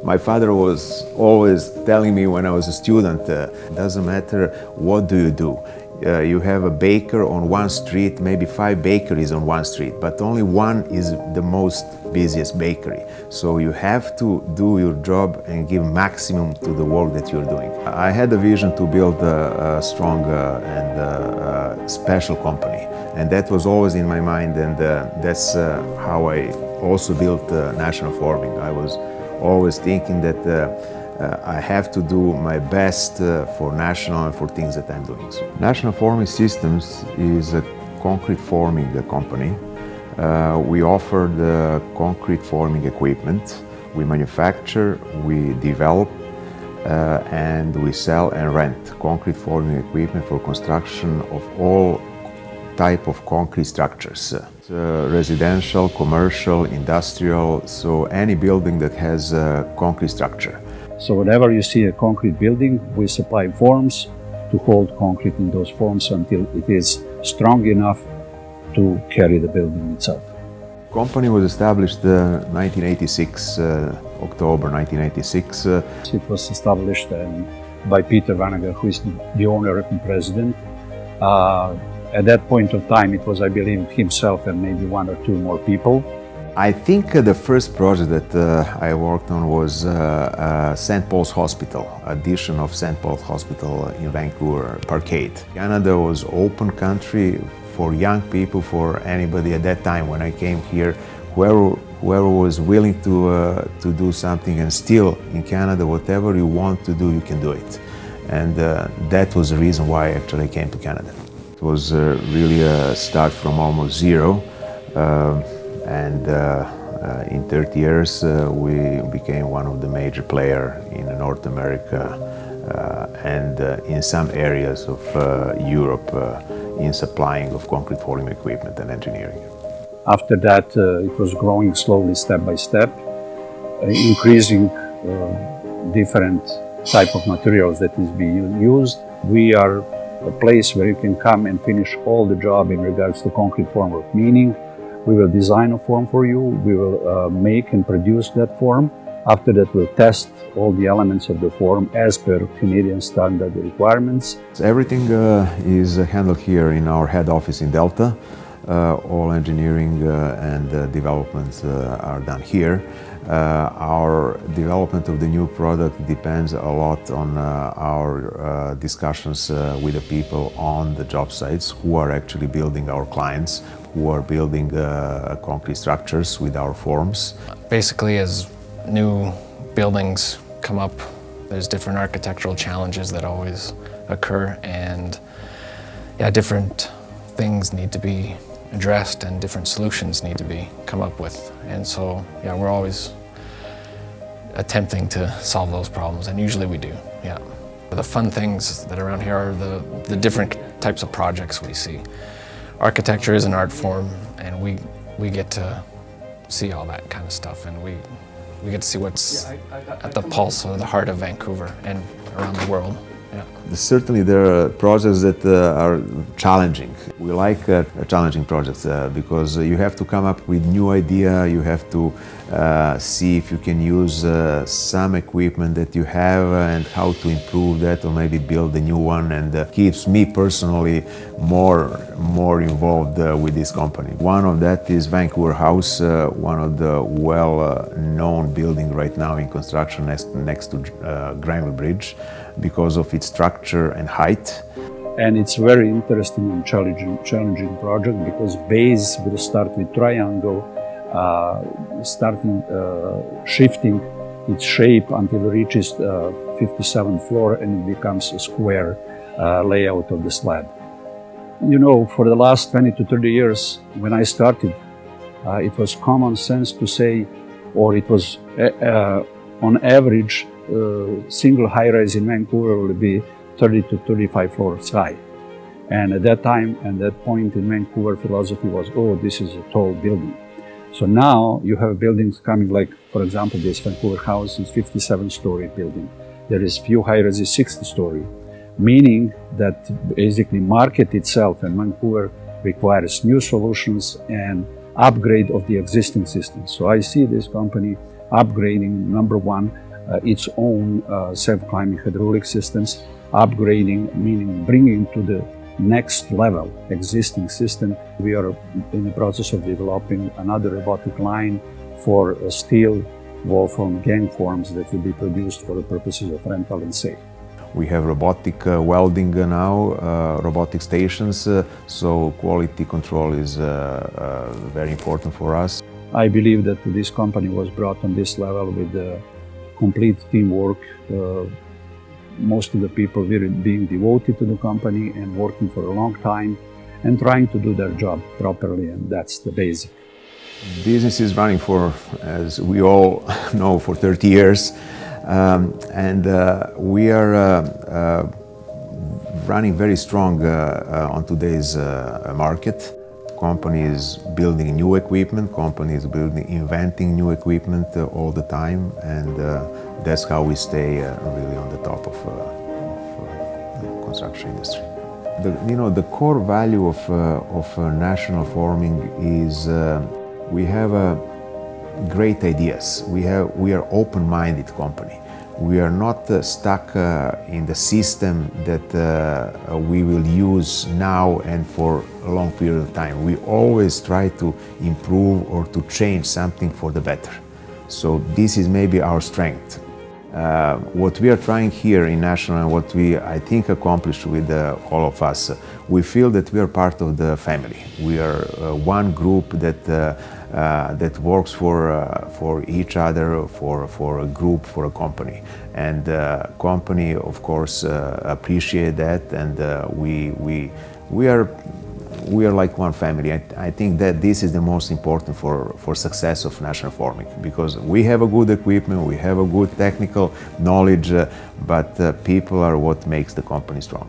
My father was always telling me when I was a student, doesn't matter what do you do. You have a baker on one street, maybe 5 bakeries on one street, but only one is the most busiest bakery. So you have to do your job and give maximum to the work that you're doing. I had a vision to build a strong and special company, and that was always in my mind, and that's how I also built National Forming. I was always thinking that I have to do my best for National and for things that I'm doing. So, National Forming Systems is a concrete forming company. We offer the concrete forming equipment. We manufacture, we develop, and we sell and rent concrete forming equipment for construction of all type of concrete structures. Residential, commercial, industrial, so any building that has a concrete structure. So whenever you see a concrete building, we supply forms to hold concrete in those forms until it is strong enough to carry the building itself. The company was established 1986, October 1986. It was established by Peter Vanagar, who is the owner and president. At that point of time, it was, I believe, himself and maybe 1 or 2 more people. I think the first project that I worked on was St. Paul's Hospital, addition of St. Paul's Hospital in Vancouver, Parkade. Canada was open country for young people, for anybody at that time when I came here, whoever was willing to do something, and still in Canada, whatever you want to do, you can do it. And that was the reason why actually I came to Canada. It was really a start from almost zero. And in 30 years, we became one of the major players in North America and in some areas of Europe in supplying of concrete forming equipment and engineering. After that, it was growing slowly, step by step, increasing different type of materials that is being used. We are a place where you can come and finish all the job in regards to concrete formwork, meaning we will design a form for you, we will make and produce that form. After that, we'll test all the elements of the form as per Canadian standard requirements. Everything is handled here in our head office in Delta. All engineering and developments are done here. Our development of the new product depends a lot on our discussions with the people on the job sites who are actually building our clients, who are building concrete structures with our forms. Basically, as new buildings come up, there's different architectural challenges that always occur, and different things need to be addressed and different solutions need to be come up with. And so, we're always attempting to solve those problems, and usually we do, The fun things that are around here are the different types of projects we see. Architecture is an art form, and we get to see all that kind of stuff, and we get to see what's at the pulse or the heart of Vancouver and around the world. Certainly there are projects that are challenging. We like challenging projects because you have to come up with new idea, you have to see if you can use some equipment that you have and how to improve that, or maybe build a new one, and keeps me personally more involved with this company. One of that is Vancouver House, one of the well-known building right now in construction next to Granville Bridge, because of its structure and height. And it's very interesting and challenging project, because base will start with triangle, shifting its shape until it reaches 57th floor, and it becomes a square layout of the slab. For the last 20 to 30 years, when I started, it was common sense to say, or it was on average, single high-rise in Vancouver will be 30 to 35 floors high. And at that time, and that point in Vancouver, philosophy was, this is a tall building. So now you have buildings coming like, for example, this Vancouver House is 57-story building. There is few high-rises 60-story, meaning that basically market itself in Vancouver requires new solutions and upgrade of the existing systems. So I see this company upgrading, number one, its own self-climbing hydraulic systems, upgrading, meaning bringing to the next level existing system. We are in the process of developing another robotic line for steel Wolfram gang forms that will be produced for the purposes of rental and sale. We have robotic welding now, robotic stations, so quality control is very important for us. I believe that this company was brought on this level with complete teamwork. Most of the people were being devoted to the company and working for a long time and trying to do their job properly, and that's the basic. Business is running for, as we all know, for 30 years, and we are running very strong on today's market. Company is building new equipment, company is inventing new equipment all the time, and that's how we stay really on the top of the construction industry. The core value of National Forming is we have great ideas. We are open-minded company. We are not stuck in the system that we will use now and for a long period of time. We always try to improve or to change something for the better. So this is maybe our strength. What we are trying here in National and what we, I think, accomplished with all of us, we feel that we are part of the family. We are one group that works for each other, for a group, for a company. And company, of course, appreciate that, and we are like one family. I think that this is the most important for success of National Forming, because we have a good equipment, we have a good technical knowledge, but people are what makes the company strong.